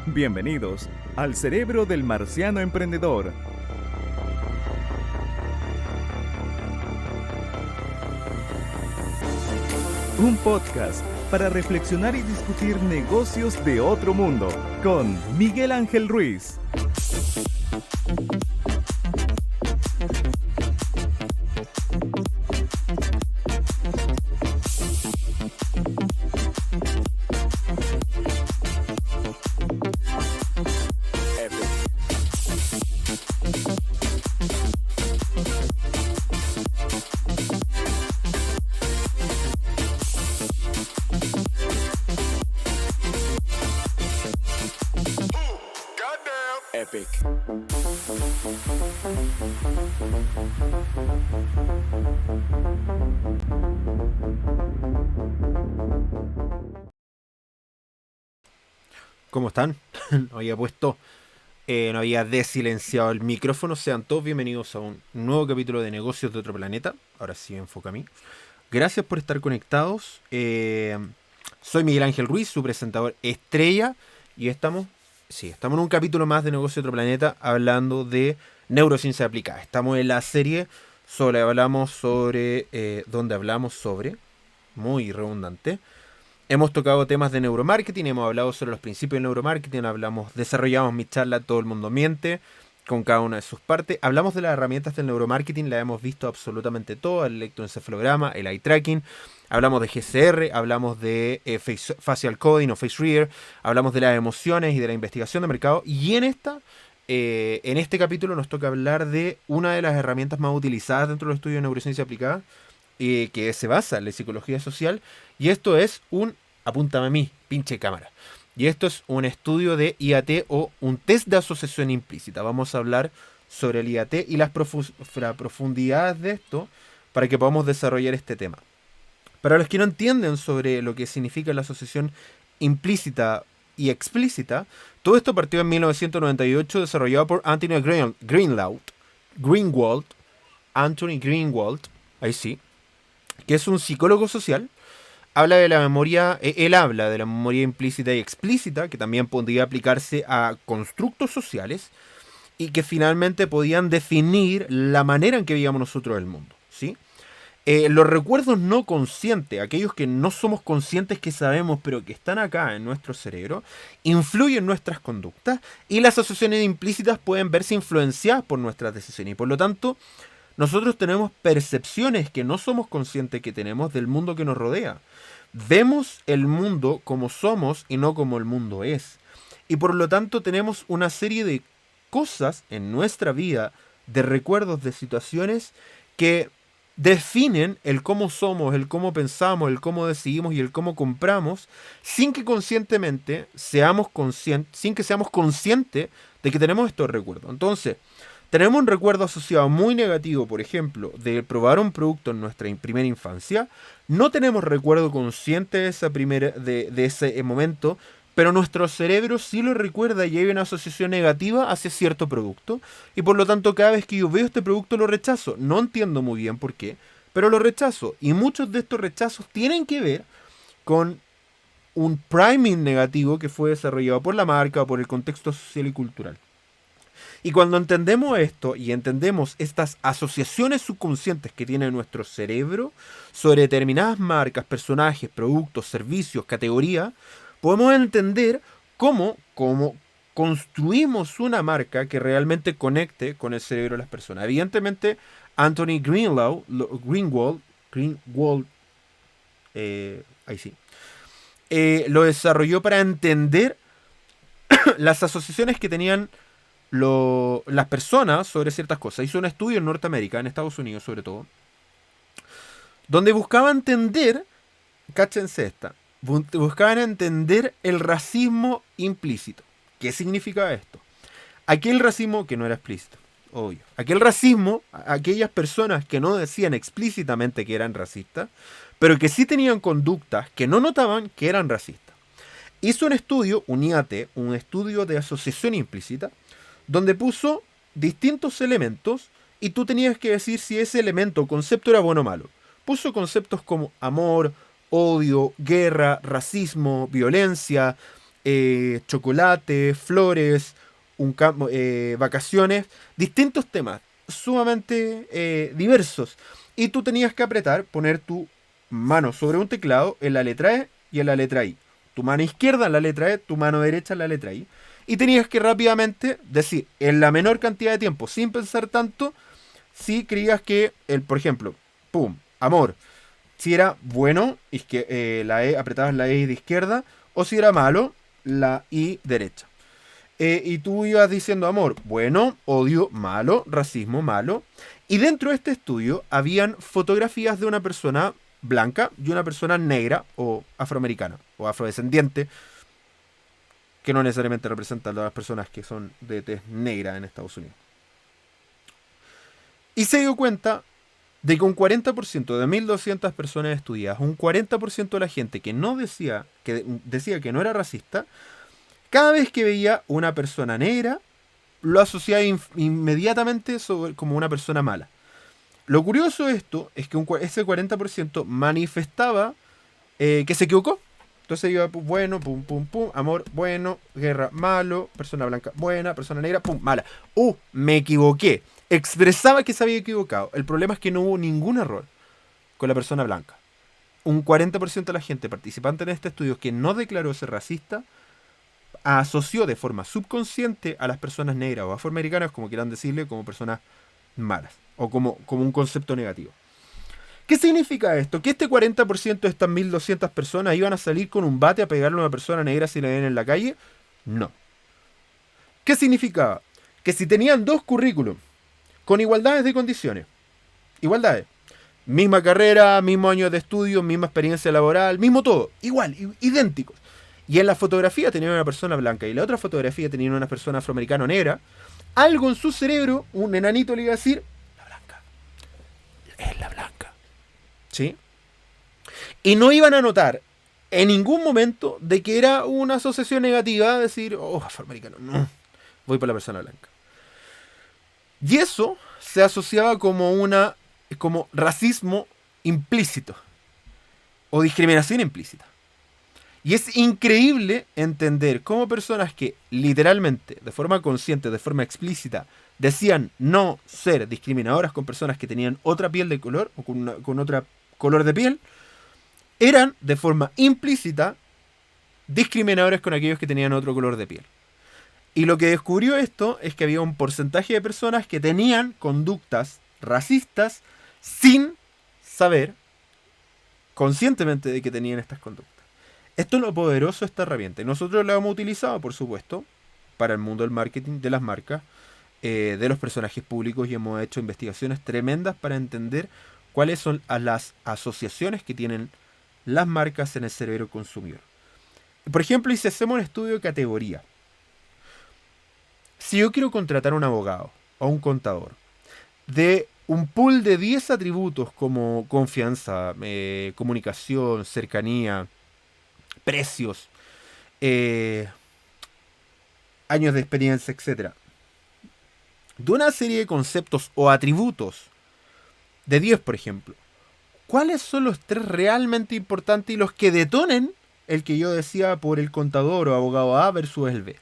Bienvenidos al Cerebro del Marciano Emprendedor. Un podcast para reflexionar y discutir negocios de otro mundo con Miguel Ángel Ruiz. Epic. ¿Cómo están? No había desilenciado el micrófono. Sean todos bienvenidos a un nuevo capítulo de Negocios de Otro Planeta. Ahora sí me enfoca a mí. Gracias por estar conectados. Soy Miguel Ángel Ruiz, su presentador estrella. Y estamos en un capítulo más de Negocios de Otro Planeta hablando de neurociencia aplicada. Estamos en la serie donde hablamos sobre, muy redundante, hemos tocado temas de neuromarketing, hemos hablado sobre los principios del neuromarketing, desarrollamos mi charla Todo el Mundo Miente, con cada una de sus partes. Hablamos de las herramientas del neuromarketing, las hemos visto absolutamente todas, el electroencefalograma, el eye tracking, hablamos de GCR, hablamos de facial coding o face reader, hablamos de las emociones y de la investigación de mercado, y en este capítulo nos toca hablar de una de las herramientas más utilizadas dentro del estudio de neurociencia aplicada, que se basa en la psicología social, y esto es apúntame a mí, pinche cámara. Y esto es un estudio de IAT o un test de asociación implícita. Vamos a hablar sobre el IAT y las profundidades de esto para que podamos desarrollar este tema. Para los que no entienden sobre lo que significa la asociación implícita y explícita, todo esto partió en 1998, desarrollado por Anthony Greenwald, ahí sí, que es un psicólogo social. Él habla de la memoria implícita y explícita, que también podría aplicarse a constructos sociales y que finalmente podían definir la manera en que veíamos nosotros el mundo, ¿sí? Los recuerdos no conscientes, aquellos que no somos conscientes que sabemos, pero que están acá en nuestro cerebro, influyen en nuestras conductas, y las asociaciones implícitas pueden verse influenciadas por nuestras decisiones, y por lo tanto nosotros tenemos percepciones que no somos conscientes que tenemos del mundo que nos rodea. Vemos el mundo como somos y no como el mundo es. Y por lo tanto tenemos una serie de cosas en nuestra vida, de recuerdos, de situaciones que definen el cómo somos, el cómo pensamos, el cómo decidimos y el cómo compramos, sin que seamos conscientes de que tenemos estos recuerdos. Entonces, tenemos un recuerdo asociado muy negativo, por ejemplo, de probar un producto en nuestra primera infancia. No tenemos recuerdo consciente de ese momento, pero nuestro cerebro sí lo recuerda y hay una asociación negativa hacia cierto producto. Y por lo tanto, cada vez que yo veo este producto lo rechazo. No entiendo muy bien por qué, pero lo rechazo. Y muchos de estos rechazos tienen que ver con un priming negativo que fue desarrollado por la marca o por el contexto social y cultural. Y cuando entendemos esto y entendemos estas asociaciones subconscientes que tiene nuestro cerebro sobre determinadas marcas, personajes, productos, servicios, categorías, podemos entender cómo construimos una marca que realmente conecte con el cerebro de las personas. Evidentemente, Anthony Greenwald, lo desarrolló para entender las asociaciones que tenían las personas sobre ciertas cosas. Hizo un estudio en Norteamérica, en Estados Unidos sobre todo, donde buscaban entender, cáchense esta, buscaban entender el racismo implícito. ¿Qué significa esto? Aquel racismo que no era explícito, obvio. Aquel racismo, aquellas personas que no decían explícitamente que eran racistas, pero que sí tenían conductas que no notaban que eran racistas. Hizo un estudio, un IAT, un estudio de asociación implícita, donde puso distintos elementos y tú tenías que decir si ese elemento o concepto era bueno o malo. Puso conceptos como amor, odio, guerra, racismo, violencia, chocolate, flores, vacaciones, distintos temas sumamente diversos. Y tú tenías que poner tu mano sobre un teclado en la letra E y en la letra I. Tu mano izquierda en la letra E, tu mano derecha en la letra I. Y tenías que rápidamente decir, en la menor cantidad de tiempo, sin pensar tanto, si creías que, por ejemplo, pum, amor, si era bueno, es que la E, apretabas la E de izquierda, o si era malo, la I derecha. Y tú ibas diciendo amor, bueno, odio, malo, racismo, malo. Y dentro de este estudio habían fotografías de una persona blanca y una persona negra o afroamericana o afrodescendiente, que no necesariamente representan a las personas que son de tez negra en Estados Unidos. Y se dio cuenta de que un 40% de 1.200 personas estudiadas, un 40% de la gente que decía que no era racista, cada vez que veía una persona negra, lo asociaba inmediatamente como una persona mala. Lo curioso de esto es que ese 40% manifestaba que se equivocó. Entonces iba, bueno, pum, pum, pum, amor, bueno, guerra, malo, persona blanca, buena, persona negra, pum, mala. Me equivoqué. Expresaba que se había equivocado. El problema es que no hubo ningún error con la persona blanca. Un 40% de la gente participante en este estudio que no declaró ser racista asoció de forma subconsciente a las personas negras o afroamericanas, como quieran decirle, como personas malas o como un concepto negativo. ¿Qué significa esto? ¿Que este 40% de estas 1.200 personas iban a salir con un bate a pegarle a una persona negra si la ven en la calle? No. ¿Qué significaba? Que si tenían dos currículums con igualdades de condiciones, igualdades, misma carrera, mismo año de estudio, misma experiencia laboral, mismo todo, igual, idénticos. Y en la fotografía tenían una persona blanca y la otra fotografía tenían una persona afroamericana o negra, algo en su cerebro, un enanito le iba a decir, la blanca, es la blanca. ¿Sí? Y no iban a notar en ningún momento de que era una asociación negativa, decir, afroamericano, no, voy por la persona blanca. Y eso se asociaba como racismo implícito o discriminación implícita. Y es increíble entender cómo personas que literalmente, de forma consciente, de forma explícita, decían no ser discriminadoras con personas que tenían otra piel de color o con otro color de piel, eran de forma implícita discriminadores con aquellos que tenían otro color de piel. Y lo que descubrió esto es que había un porcentaje de personas que tenían conductas racistas sin saber conscientemente de que tenían estas conductas. Esto es lo poderoso de esta herramienta. Y nosotros la hemos utilizado, por supuesto, para el mundo del marketing, de las marcas, de los personajes públicos, y hemos hecho investigaciones tremendas para entender cuáles son las asociaciones que tienen las marcas en el cerebro consumidor. Por ejemplo, y si hacemos un estudio de categoría, si yo quiero contratar a un abogado o un contador de un pool de 10 atributos como confianza, comunicación, cercanía, precios, años de experiencia, etc., de una serie de conceptos o atributos de 10, por ejemplo, ¿cuáles son los 3 realmente importantes y los que detonen el que yo decía por el contador o abogado A versus el B?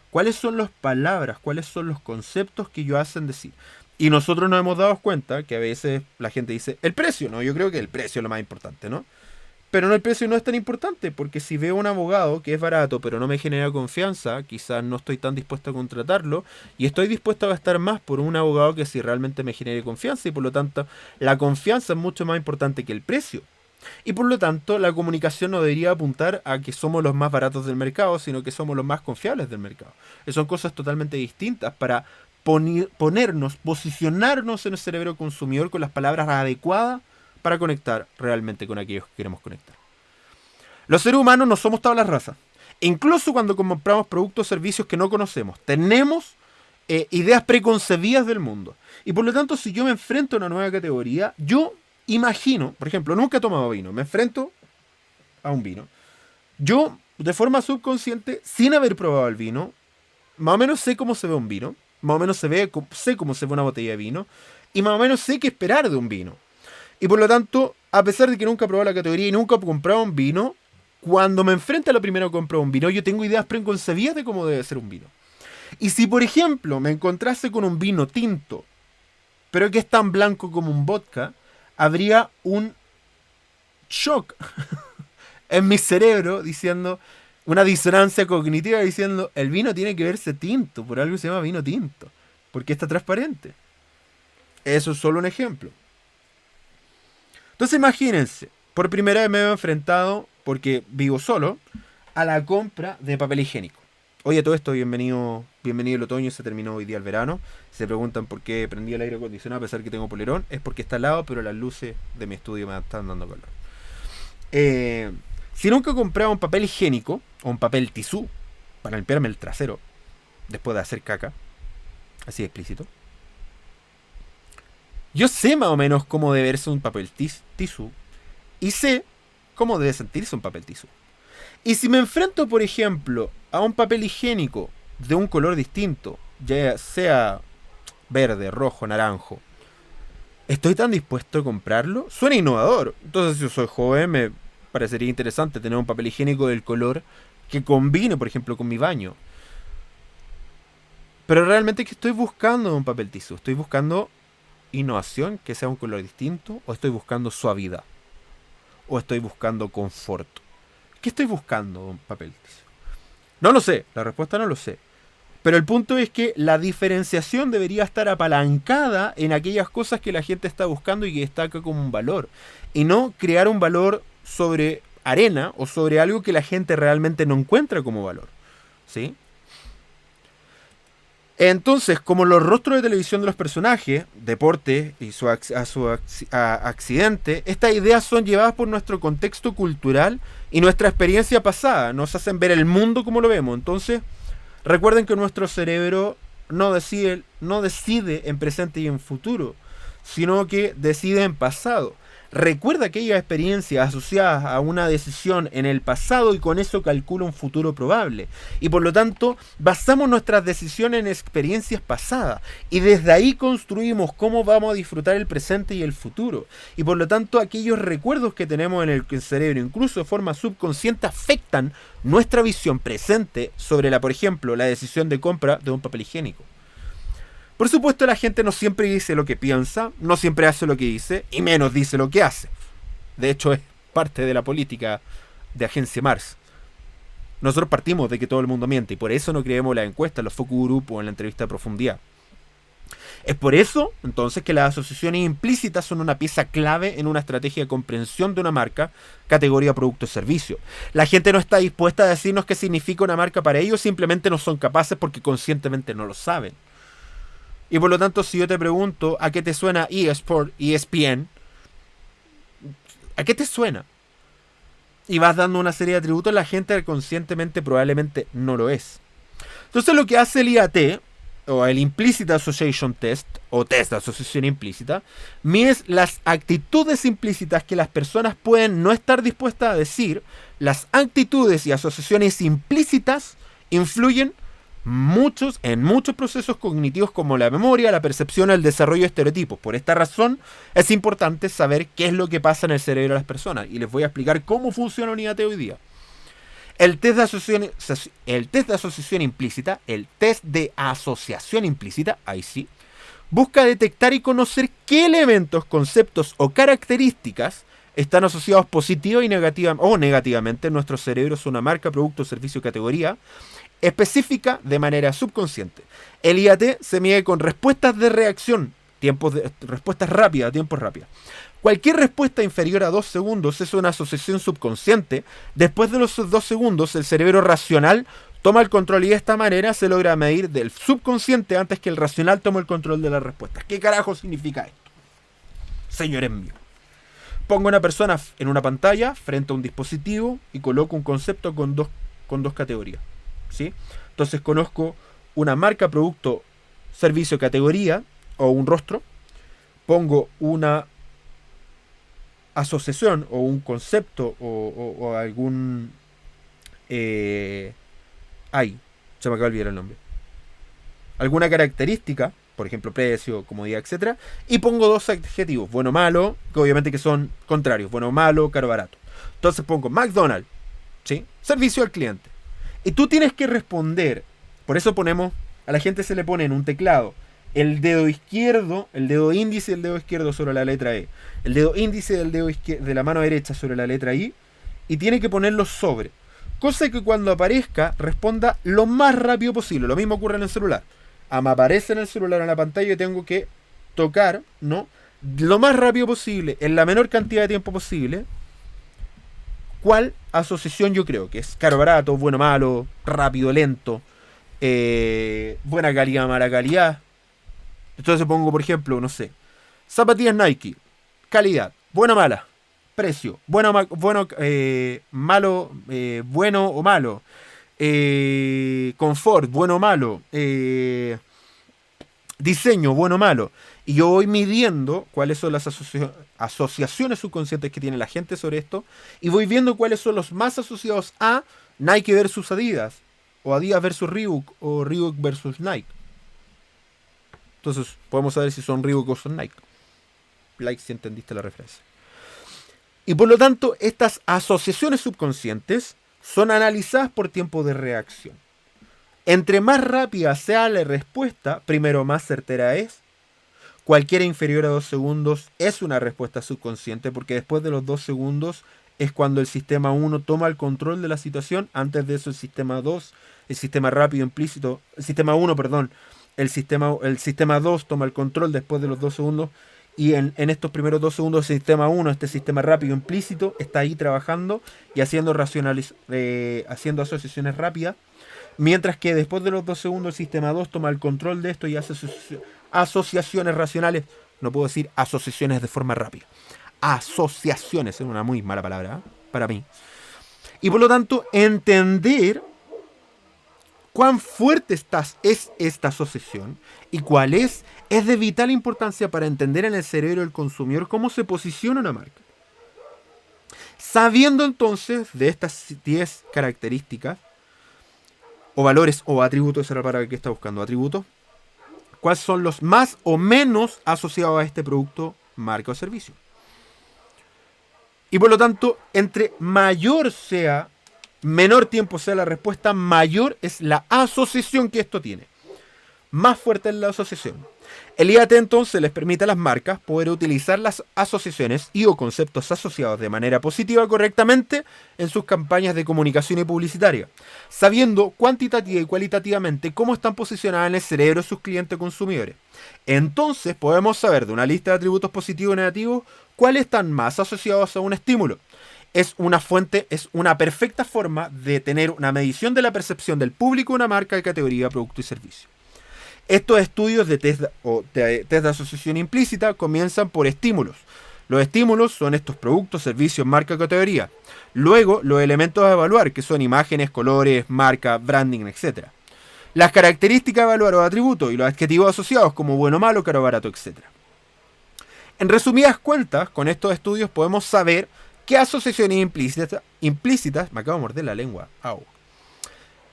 ¿Cuáles son las palabras, cuáles son los conceptos que ellos hacen decir? Y nosotros nos hemos dado cuenta que a veces la gente dice, el precio, ¿no? Yo creo que el precio es lo más importante, ¿no? Pero no, el precio no es tan importante, porque si veo un abogado que es barato pero no me genera confianza, quizás no estoy tan dispuesto a contratarlo, y estoy dispuesto a gastar más por un abogado que si realmente me genere confianza, y por lo tanto la confianza es mucho más importante que el precio. Y por lo tanto la comunicación no debería apuntar a que somos los más baratos del mercado, sino que somos los más confiables del mercado. Son cosas totalmente distintas para posicionarnos en el cerebro consumidor con las palabras adecuadas para conectar realmente con aquellos que queremos conectar. Los seres humanos no somos tablas rasas. Incluso cuando compramos productos o servicios que no conocemos, tenemos ideas preconcebidas del mundo. Y por lo tanto, si yo me enfrento a una nueva categoría, yo imagino, por ejemplo, nunca he tomado vino, me enfrento a un vino. Yo, de forma subconsciente, sin haber probado el vino, más o menos sé cómo se ve un vino, más o menos sé cómo se ve una botella de vino, y más o menos sé qué esperar de un vino. Y por lo tanto, a pesar de que nunca he probado la categoría y nunca he comprado un vino, cuando me enfrento a la primera compra de un vino, yo tengo ideas preconcebidas de cómo debe ser un vino. Y si, por ejemplo, me encontrase con un vino tinto, pero que es tan blanco como un vodka, habría un shock en mi cerebro diciendo, una disonancia cognitiva diciendo, el vino tiene que verse tinto, por algo se llama vino tinto, porque está transparente. Eso es solo un ejemplo. Entonces imagínense, por primera vez me he enfrentado, porque vivo solo, a la compra de papel higiénico. Oye, todo esto, bienvenido el otoño, se terminó hoy día el verano. Se preguntan por qué prendí el aire acondicionado a pesar que tengo polerón. Es porque está al lado, pero las luces de mi estudio me están dando calor. Si nunca he comprado un papel higiénico o un papel tisú para limpiarme el trasero después de hacer caca, así de explícito, yo sé más o menos cómo debe verse un papel tisú y sé cómo debe sentirse un papel tisú. Y si me enfrento, por ejemplo, a un papel higiénico de un color distinto, ya sea verde, rojo, naranjo, ¿estoy tan dispuesto a comprarlo? Suena innovador. Entonces, si yo soy joven, me parecería interesante tener un papel higiénico del color que combine, por ejemplo, con mi baño. Pero realmente, ¿qué estoy buscando en un papel tisú? ¿Estoy buscando innovación, que sea un color distinto? ¿O estoy buscando suavidad? ¿O estoy buscando confort? ¿Qué estoy buscando en un papel tisú? No lo sé, la respuesta no lo sé. Pero el punto es que la diferenciación debería estar apalancada en aquellas cosas que la gente está buscando y que destaca como un valor. Y no crear un valor sobre arena o sobre algo que la gente realmente no encuentra como valor. ¿Sí? Entonces, como los rostros de televisión de los personajes, deporte y su accidente, estas ideas son llevadas por nuestro contexto cultural y nuestra experiencia pasada. Nos hacen ver el mundo como lo vemos. Entonces, recuerden que nuestro cerebro no decide en presente y en futuro, sino que decide en pasado. Recuerda aquellas experiencias asociadas a una decisión en el pasado y con eso calcula un futuro probable. Y por lo tanto, basamos nuestras decisiones en experiencias pasadas. Y desde ahí construimos cómo vamos a disfrutar el presente y el futuro. Y por lo tanto, aquellos recuerdos que tenemos en el cerebro, incluso de forma subconsciente, afectan nuestra visión presente sobre por ejemplo, la decisión de compra de un papel higiénico. Por supuesto, la gente no siempre dice lo que piensa, no siempre hace lo que dice, y menos dice lo que hace. De hecho, es parte de la política de Agencia Mars. Nosotros partimos de que todo el mundo miente, y por eso no creemos en las encuestas, los focus group o en la entrevista a profundidad. Es por eso, entonces, que las asociaciones implícitas son una pieza clave en una estrategia de comprensión de una marca, categoría, producto o servicio. La gente no está dispuesta a decirnos qué significa una marca para ellos, simplemente no son capaces porque conscientemente no lo saben. Y por lo tanto, si yo te pregunto ¿a qué te suena eSport, ESPN? ¿A qué te suena? Y vas dando una serie de atributos, la gente conscientemente probablemente no lo es. Entonces lo que hace el IAT, o el Implicit Association Test, o test de asociación implícita, mide las actitudes implícitas que las personas pueden no estar dispuestas a decir. Las actitudes y asociaciones implícitas influyen en muchos procesos cognitivos como la memoria, la percepción, el desarrollo de estereotipos. Por esta razón es importante saber qué es lo que pasa en el cerebro de las personas. Y les voy a explicar cómo funciona un IAT hoy día. El test de asociación implícita, ahí sí, busca detectar y conocer qué elementos, conceptos o características están asociados positiva y negativamente en nuestro cerebro. Es una marca, producto, servicio, categoría específica de manera subconsciente. El IAT se mide con respuestas de reacción, respuestas rápidas, tiempos rápidos. Cualquier respuesta inferior a 2 segundos es una asociación subconsciente. Después de los 2 segundos, el cerebro racional toma el control y de esta manera se logra medir del subconsciente antes que el racional tome el control de las respuestas. ¿Qué carajo significa esto? Señores míos. Pongo a una persona en una pantalla frente a un dispositivo y coloco un concepto con dos categorías. ¿Sí? Entonces conozco una marca, producto, servicio, categoría o un rostro. Pongo una asociación o un concepto o algún... se me acaba de olvidar el nombre. Alguna característica, por ejemplo precio, comodidad, etc. Y pongo 2 adjetivos, bueno o malo, que obviamente que son contrarios. Bueno o malo, caro o barato. Entonces pongo McDonald's, ¿sí? Servicio al cliente. Y tú tienes que responder. Por eso a la gente se le pone en un teclado el dedo izquierdo, el dedo índice del dedo izquierdo sobre la letra E, el dedo índice del dedo de la mano derecha sobre la letra I, y tiene que ponerlo sobre. Cosa que cuando aparezca responda lo más rápido posible. Lo mismo ocurre en el celular. Me aparece en el celular en la pantalla y tengo que tocar, ¿no? Lo más rápido posible, en la menor cantidad de tiempo posible, cuál asociación yo creo que es caro, barato, bueno, malo, rápido, lento, buena calidad, mala calidad. Entonces pongo, por ejemplo, no sé, zapatillas Nike, calidad, buena o mala, precio, bueno, malo, bueno o malo, confort, bueno o malo, diseño, bueno o malo. Y yo voy midiendo cuáles son las asociaciones subconscientes que tiene la gente sobre esto, y voy viendo cuáles son los más asociados a Nike versus Adidas, o Adidas versus Reebok, o Reebok versus Nike. Entonces podemos saber si son Reebok o son Nike. Like si entendiste la referencia. Y por lo tanto, estas asociaciones subconscientes son analizadas por tiempo de reacción. Entre más rápida sea la respuesta, primero más certera es. Cualquiera inferior a 2 segundos es una respuesta subconsciente, porque después de los 2 segundos es cuando el sistema 1 toma el control de la situación. Antes de eso el sistema 2, el sistema rápido implícito, el sistema 1, perdón, el sistema 2 toma el control después de los 2 segundos. Y en estos primeros 2 segundos el sistema 1, este sistema rápido implícito, está ahí trabajando y haciendo asociaciones rápidas. Mientras que después de los 2 segundos el sistema 2 toma el control de esto y hace asociaciones racionales. No puedo decir asociaciones de forma rápida. Asociaciones, es una muy mala palabra, ¿eh? Para mí. Y por lo tanto, entender cuán fuerte es esta asociación y cuál es de vital importancia para entender en el cerebro del consumidor cómo se posiciona una marca. Sabiendo entonces de estas 10 características, o valores o atributos, esa era la palabra que está buscando, atributos, cuáles son los más o menos asociados a este producto, marca o servicio. Y por lo tanto, entre menor tiempo sea la respuesta, mayor es la asociación que esto tiene. Más fuerte es la asociación. El IAT entonces les permite a las marcas poder utilizar las asociaciones y o conceptos asociados de manera positiva correctamente en sus campañas de comunicación y publicitaria, sabiendo cuantitativa y cualitativamente cómo están posicionadas en el cerebro de sus clientes consumidores. Entonces podemos saber de una lista de atributos positivos y negativos cuáles están más asociados a un estímulo. Es una perfecta forma de tener una medición de la percepción del público de una marca de categoría, producto y servicio. Estos estudios de test de asociación implícita comienzan por estímulos. Los estímulos son estos productos, servicios, marca, categoría. Luego, los elementos a evaluar, que son imágenes, colores, marca, branding, etc. Las características a evaluar o atributos y los adjetivos asociados como bueno, malo, caro, barato, etc. En resumidas cuentas, con estos estudios podemos saber qué asociaciones implícitas, me acabo de morder la lengua,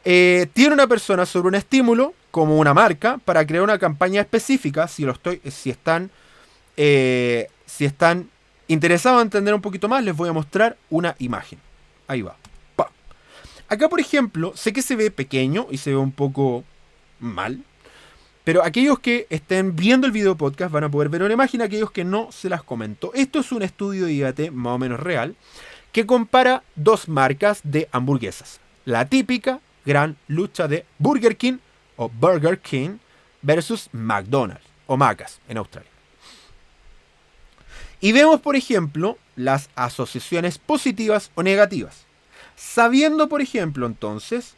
tiene una persona sobre un estímulo, como una marca, para crear una campaña específica. Si están interesados en entender un poquito más, les voy a mostrar una imagen. Ahí va. ¡Pam! Acá, por ejemplo, sé que se ve pequeño y se ve un poco mal, pero aquellos que estén viendo el video podcast van a poder ver una imagen, aquellos que no, se las comento. Esto es un estudio de IAT más o menos real, que compara dos marcas de hamburguesas. La típica gran lucha de Burger King o Burger King versus McDonald's o Macas en Australia. Y vemos, por ejemplo, las asociaciones positivas o negativas. Sabiendo, por ejemplo, entonces,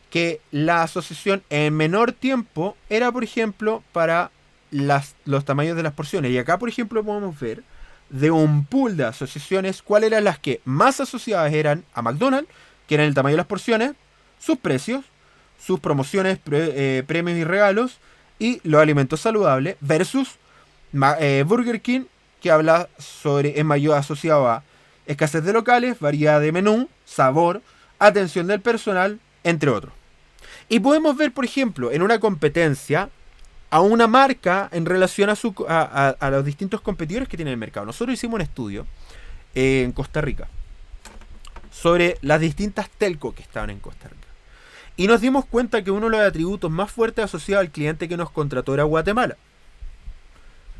que la asociación en menor tiempo era, por ejemplo, para los tamaños de las porciones. Y acá, por ejemplo, podemos ver de un pool de asociaciones cuáles eran las que más asociadas eran a McDonald's, que eran el tamaño de las porciones, sus precios, sus promociones, premios y regalos y los alimentos saludables, versus Burger King, que habla es mayor asociado a escasez de locales, variedad de menú, sabor, atención del personal, entre otros. Y podemos ver, por ejemplo, en una competencia a una marca en relación a los distintos competidores que tiene el mercado. Nosotros hicimos un estudio en Costa Rica. sobre las distintas telcos que estaban en Costa Rica. Y nos dimos cuenta que uno de los atributos más fuertes asociados al cliente que nos contrató era Guatemala.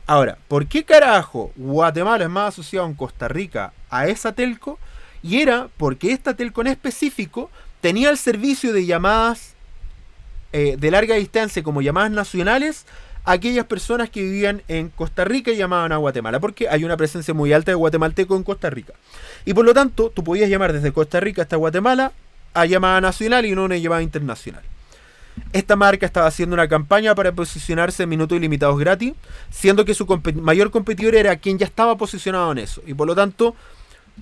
Ahora, ¿por qué carajo Guatemala es más asociado en Costa Rica a esa telco? Y era porque esta telco en específico tenía el servicio de llamadas de larga distancia como llamadas nacionales a aquellas personas que vivían en Costa Rica y llamaban a Guatemala, porque hay una presencia muy alta de guatemalteco en Costa Rica. Y por lo tanto, tú podías llamar desde Costa Rica hasta Guatemala a llamada nacional y no una llamada internacional. Esta marca estaba haciendo una campaña para posicionarse en minutos ilimitados gratis, siendo que su mayor competidor era quien ya estaba posicionado en eso. Y por lo tanto,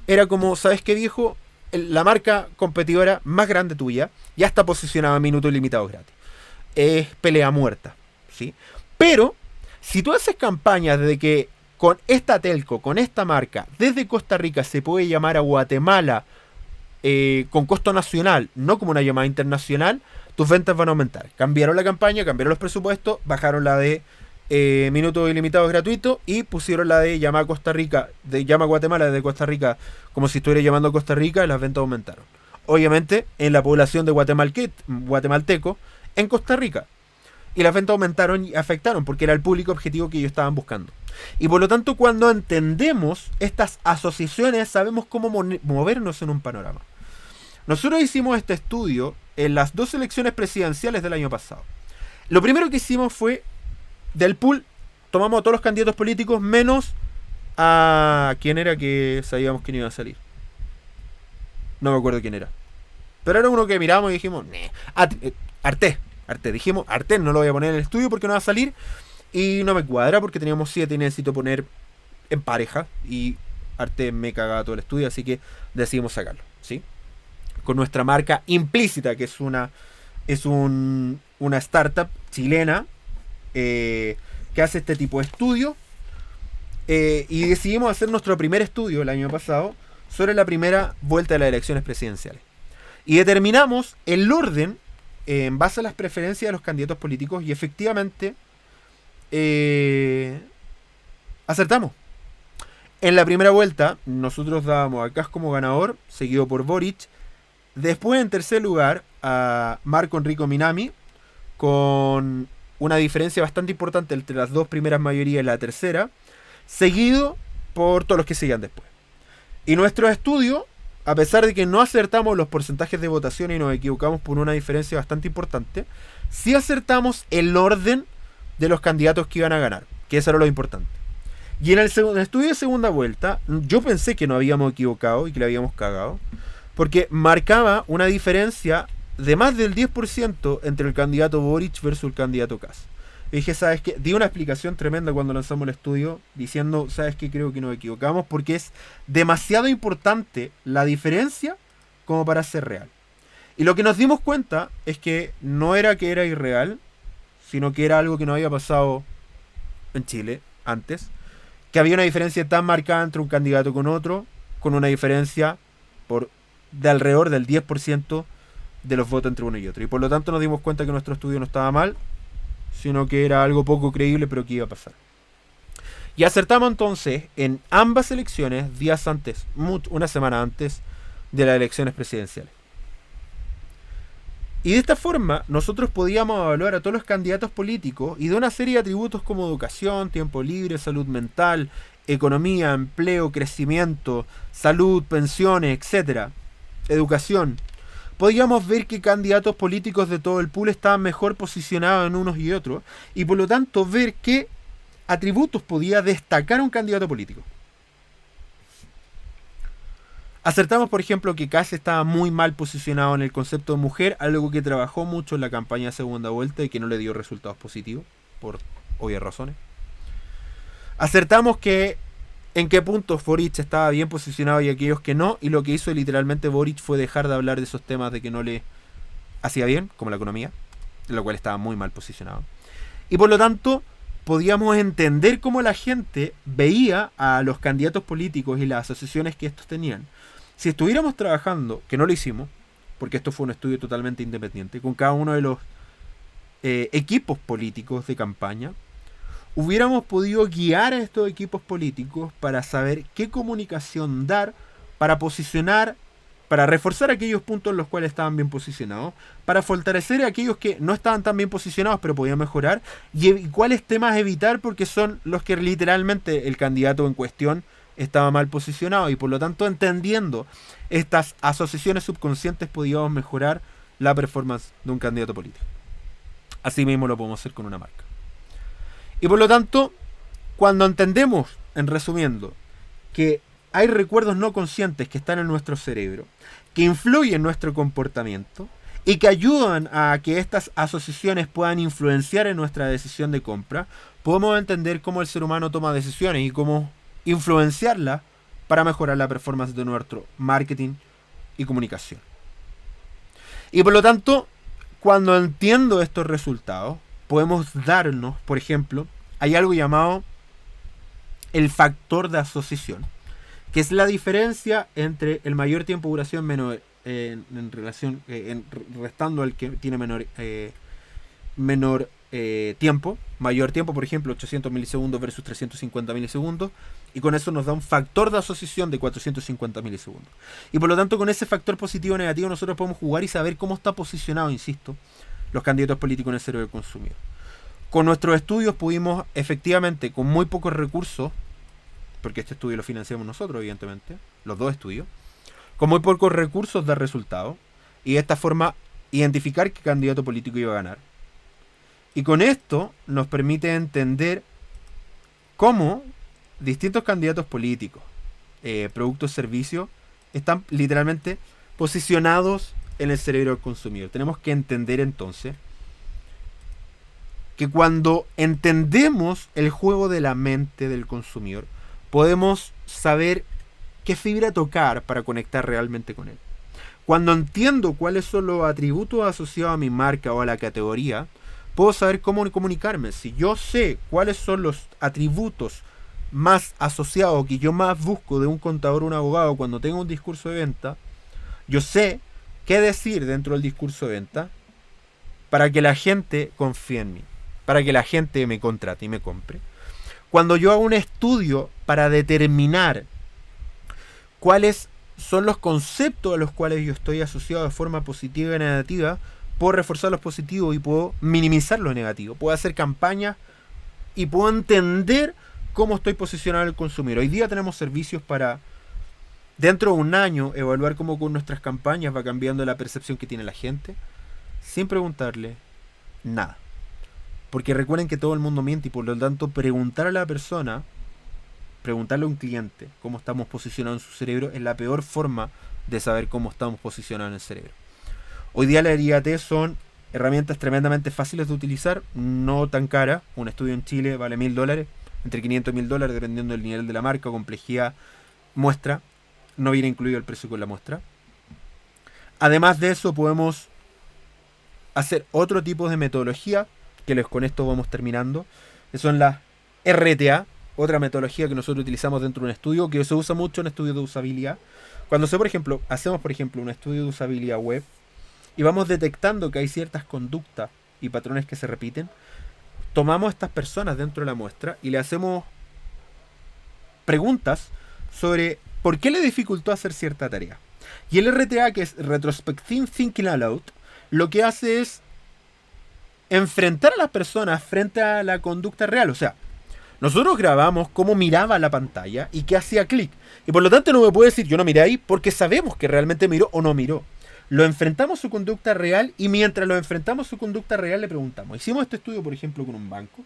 era como, ¿sabes qué, viejo? La marca competidora más grande tuya ya está posicionada en minutos ilimitados gratis. Es pelea muerta, ¿sí? Pero, si tú haces campañas de que con esta telco, con esta marca, desde Costa Rica se puede llamar a Guatemala con costo nacional, no como una llamada internacional, tus ventas van a aumentar. Cambiaron la campaña, cambiaron los presupuestos, bajaron la de minutos ilimitados gratuitos y pusieron la de llama a Costa Rica, de llama a Guatemala desde Costa Rica, como si estuviera llamando a Costa Rica, y las ventas aumentaron. Obviamente, en la población de guatemalteco en Costa Rica. Y las ventas aumentaron y afectaron, porque era el público objetivo que ellos estaban buscando. Y por lo tanto, cuando entendemos estas asociaciones, sabemos cómo movernos en un panorama. Nosotros hicimos este estudio en las 2 elecciones presidenciales del año pasado. Lo primero que hicimos fue, del pool, tomamos a todos los candidatos políticos, menos a quién era que sabíamos quién iba a salir. No me acuerdo quién era. Pero era uno que miramos y dijimos, Artés. Dijimos, Artés no lo voy a poner en el estudio porque no va a salir. Y no me cuadra porque teníamos 7 y necesito poner en pareja. Y Artés me cagaba todo el estudio, así que decidimos sacarlo, ¿sí? Con nuestra marca Implícita, que es una startup chilena que hace este tipo de estudio. Y decidimos hacer nuestro primer estudio el año pasado sobre la primera vuelta de las elecciones presidenciales. Y determinamos el orden en base a las preferencias de los candidatos políticos y efectivamente acertamos. En la primera vuelta nosotros dábamos a Kast como ganador, seguido por Boric. Después en tercer lugar a Marco Enrico Minami, con una diferencia bastante importante entre las 2 primeras mayorías y la tercera, seguido por todos los que seguían después. Y nuestro estudio, a pesar de que no acertamos los porcentajes de votación y nos equivocamos por una diferencia bastante importante, sí acertamos el orden de los candidatos que iban a ganar, que eso era lo importante. Y en el estudio de segunda vuelta, yo pensé que nos habíamos equivocado y que le habíamos cagado, porque marcaba una diferencia de más del 10% entre el candidato Boric versus el candidato Kast. Y dije, ¿sabes qué? Di una explicación tremenda cuando lanzamos el estudio, diciendo, ¿sabes qué? Creo que nos equivocamos porque es demasiado importante la diferencia como para ser real. Y lo que nos dimos cuenta es que no era que era irreal, sino que era algo que no había pasado en Chile antes, que había una diferencia tan marcada entre un candidato con otro, con una diferencia de alrededor del 10% de los votos entre uno y otro. Y por lo tanto nos dimos cuenta que nuestro estudio no estaba mal, sino que era algo poco creíble, pero que iba a pasar. Y acertamos entonces en ambas elecciones días antes, una semana antes de las elecciones presidenciales. Y de esta forma nosotros podíamos evaluar a todos los candidatos políticos y de una serie de atributos como educación, tiempo libre, salud mental, economía, empleo, crecimiento, salud, pensiones, etc. Educación. Podíamos ver que candidatos políticos de todo el pool estaban mejor posicionados en unos y otros, y por lo tanto ver qué atributos podía destacar un candidato político. Acertamos, por ejemplo, que Kast estaba muy mal posicionado en el concepto de mujer, algo que trabajó mucho en la campaña de segunda vuelta y que no le dio resultados positivos, por obvias razones. Acertamos que en qué puntos Boric estaba bien posicionado y aquellos que no, y lo que hizo literalmente Boric fue dejar de hablar de esos temas de que no le hacía bien, como la economía, en lo cual estaba muy mal posicionado. Y por lo tanto, podíamos entender cómo la gente veía a los candidatos políticos y las asociaciones que estos tenían. Si estuviéramos trabajando, que no lo hicimos, porque esto fue un estudio totalmente independiente, con cada uno de los equipos políticos de campaña, hubiéramos podido guiar a estos equipos políticos para saber qué comunicación dar para posicionar para reforzar aquellos puntos en los cuales estaban bien posicionados, para fortalecer a aquellos que no estaban tan bien posicionados pero podían mejorar, y cuáles temas evitar porque son los que literalmente el candidato en cuestión estaba mal posicionado, y por lo tanto entendiendo estas asociaciones subconscientes podíamos mejorar la performance de un candidato político. Así mismo lo podemos hacer con una marca. Y por lo tanto, cuando entendemos, en resumiendo, que hay recuerdos no conscientes que están en nuestro cerebro, que influyen en nuestro comportamiento y que ayudan a que estas asociaciones puedan influenciar en nuestra decisión de compra, podemos entender cómo el ser humano toma decisiones y cómo influenciarlas para mejorar la performance de nuestro marketing y comunicación. Y por lo tanto, cuando entiendo estos resultados, podemos darnos, por ejemplo, hay algo llamado el factor de asociación, que es la diferencia entre el mayor tiempo de duración menor, restando al que tiene menor tiempo, mayor tiempo, por ejemplo, 800 milisegundos versus 350 milisegundos, y con eso nos da un factor de asociación de 450 milisegundos. Y por lo tanto, con ese factor positivo o negativo, nosotros podemos jugar y saber cómo está posicionado, insisto, los candidatos políticos en el cerebro del consumidor. Con nuestros estudios pudimos, efectivamente, con muy pocos recursos, porque este estudio lo financiamos nosotros, evidentemente, los dos estudios, con muy pocos recursos dar resultados, y de esta forma identificar qué candidato político iba a ganar. Y con esto nos permite entender cómo distintos candidatos políticos, productos, servicios, están literalmente posicionados en el cerebro del consumidor. Tenemos que entender entonces que cuando entendemos el juego de la mente del consumidor, podemos saber qué fibra tocar para conectar realmente con él. Cuando entiendo cuáles son los atributos asociados a mi marca o a la categoría, puedo saber cómo comunicarme. Si yo sé cuáles son los atributos más asociados que yo más busco de un contador o un abogado cuando tengo un discurso de venta, yo sé qué decir dentro del discurso de venta para que la gente confíe en mí, para que la gente me contrate y me compre. Cuando yo hago un estudio para determinar cuáles son los conceptos a los cuales yo estoy asociado de forma positiva y negativa, puedo reforzar los positivos y puedo minimizar los negativos. Puedo hacer campañas y puedo entender cómo estoy posicionado en el consumidor. Hoy día tenemos servicios para, dentro de un año, evaluar cómo con nuestras campañas va cambiando la percepción que tiene la gente, sin preguntarle nada. Porque recuerden que todo el mundo miente y por lo tanto preguntar a la persona, preguntarle a un cliente cómo estamos posicionados en su cerebro es la peor forma de saber cómo estamos posicionados en el cerebro. Hoy día la IAT son herramientas tremendamente fáciles de utilizar, no tan caras. Un estudio en Chile vale $1.000, entre 500 y $1.000 dependiendo del nivel de la marca, complejidad, muestra. No viene incluido el precio con la muestra. Además de eso podemos hacer otro tipo de metodología, que con esto vamos terminando, que son las RTA, otra metodología que nosotros utilizamos dentro de un estudio, que se usa mucho en estudios de usabilidad. Cuando hacemos por ejemplo un estudio de usabilidad web y vamos detectando que hay ciertas conductas y patrones que se repiten, tomamos a estas personas dentro de la muestra y le hacemos preguntas sobre por qué le dificultó hacer cierta tarea. Y el RTA, que es Retrospective Thinking Aloud, lo que hace es enfrentar a las personas frente a la conducta real. O sea, nosotros grabamos cómo miraba la pantalla y que hacía clic. Y por lo tanto no me puede decir yo no miré ahí porque sabemos que realmente miró o no miró. Lo enfrentamos a su conducta real y mientras lo enfrentamos a su conducta real le preguntamos. Hicimos este estudio, por ejemplo, con un banco.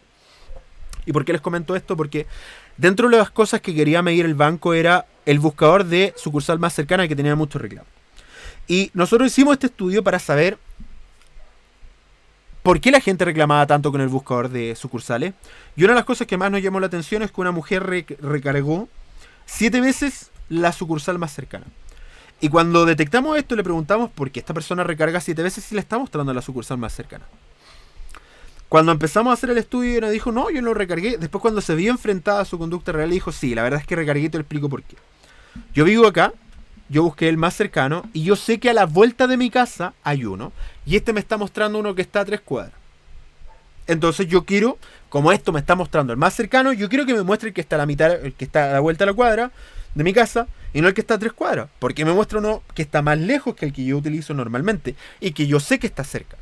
¿Y por qué les comento esto? Porque dentro de las cosas que quería medir el banco era el buscador de sucursal más cercana que tenía muchos reclamos. Y nosotros hicimos este estudio para saber ¿por qué la gente reclamaba tanto con el buscador de sucursales? Y una de las cosas que más nos llamó la atención es que una mujer recargó 7 veces la sucursal más cercana. Y cuando detectamos esto le preguntamos por qué esta persona recarga 7 veces si le está mostrando la sucursal más cercana. Cuando empezamos a hacer el estudio nos dijo, no, yo no recargué. Después cuando se vio enfrentada a su conducta real dijo, sí, la verdad es que recargué y te lo explico por qué. Yo vivo acá. Yo busqué el más cercano y yo sé que a la vuelta de mi casa hay uno. Y este me está mostrando uno que está a 3 cuadras. Entonces yo quiero, como esto me está mostrando el más cercano, yo quiero que me muestre el que está a la mitad, el que está a la vuelta de la cuadra de mi casa. y no el que está a 3 cuadras, porque me muestra uno que está más lejos que el que yo utilizo normalmente y que yo sé que está cerca.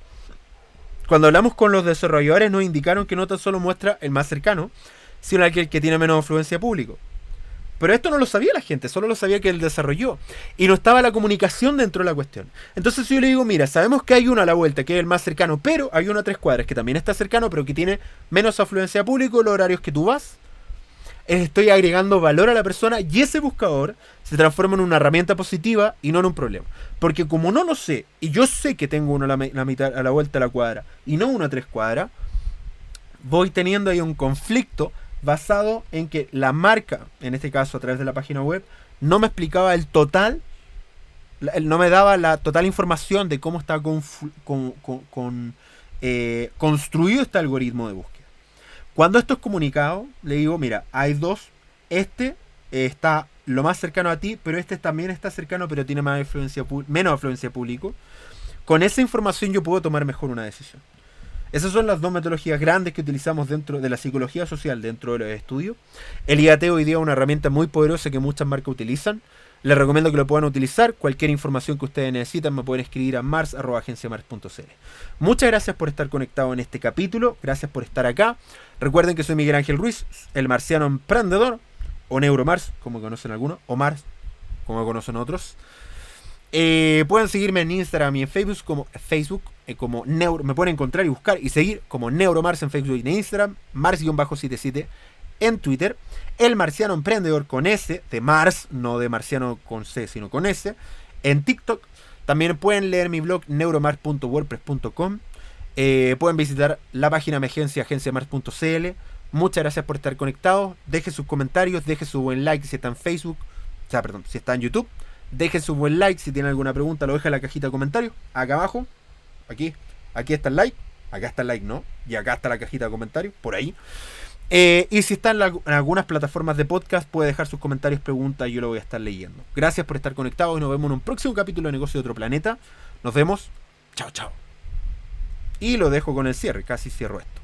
Cuando hablamos con los desarrolladores nos indicaron que no tan solo muestra el más cercano, sino aquel que tiene menos afluencia de público. Pero esto no lo sabía la gente, solo lo sabía que él desarrolló. Y no estaba la comunicación dentro de la cuestión. Entonces yo le digo, mira, sabemos que hay uno a la vuelta, que es el más cercano, pero hay uno a 3 cuadras, que también está cercano, pero que tiene menos afluencia de público, los horarios que tú vas. Estoy agregando valor a la persona y ese buscador se transforma en una herramienta positiva y no en un problema. Porque como no lo sé, y yo sé que tengo uno a la mitad, a la vuelta a la cuadra, y no uno a 3 cuadras, voy teniendo ahí un conflicto basado en que la marca, en este caso a través de la página web, no me explicaba el total, no me daba la total información de cómo está construido este algoritmo de búsqueda. Cuando esto es comunicado, le digo, mira, hay dos, este está lo más cercano a ti, pero este también está cercano, pero tiene menos afluencia de público. Con esa información yo puedo tomar mejor una decisión. Esas son las dos metodologías grandes que utilizamos dentro de la psicología social, dentro de los estudios. El IAT hoy día es una herramienta muy poderosa que muchas marcas utilizan. Les recomiendo que lo puedan utilizar. Cualquier información que ustedes necesitan me pueden escribir a mars@agenciamars.cl. Muchas gracias por estar conectado en este capítulo. Gracias por estar acá. Recuerden que soy Miguel Ángel Ruiz, el marciano emprendedor, o Neuromars, como conocen algunos, o Mars, como conocen otros. Pueden seguirme en Instagram y en Facebook como me pueden encontrar y buscar y seguir como Neuromars en Facebook y en Instagram, Mars-77 en Twitter, el marciano emprendedor con S de Mars, no de marciano con C sino con S, en TikTok. También pueden leer mi blog neuromars.wordpress.com. Pueden visitar la página de mi agencia, agenciamars.cl. Muchas gracias por estar conectados. Deje sus comentarios, deje su buen like si está en Facebook, si está en YouTube. Dejen su buen like, si tienen alguna pregunta lo deja en la cajita de comentarios, acá abajo, aquí está el like, acá está el like, ¿no? Y acá está la cajita de comentarios, por ahí. Y si está en algunas plataformas de podcast, puede dejar sus comentarios, preguntas, y yo lo voy a estar leyendo. Gracias por estar conectados y nos vemos en un próximo capítulo de Negocio de Otro Planeta. Nos vemos, chao, chao. Y lo dejo con el cierre, casi cierro esto.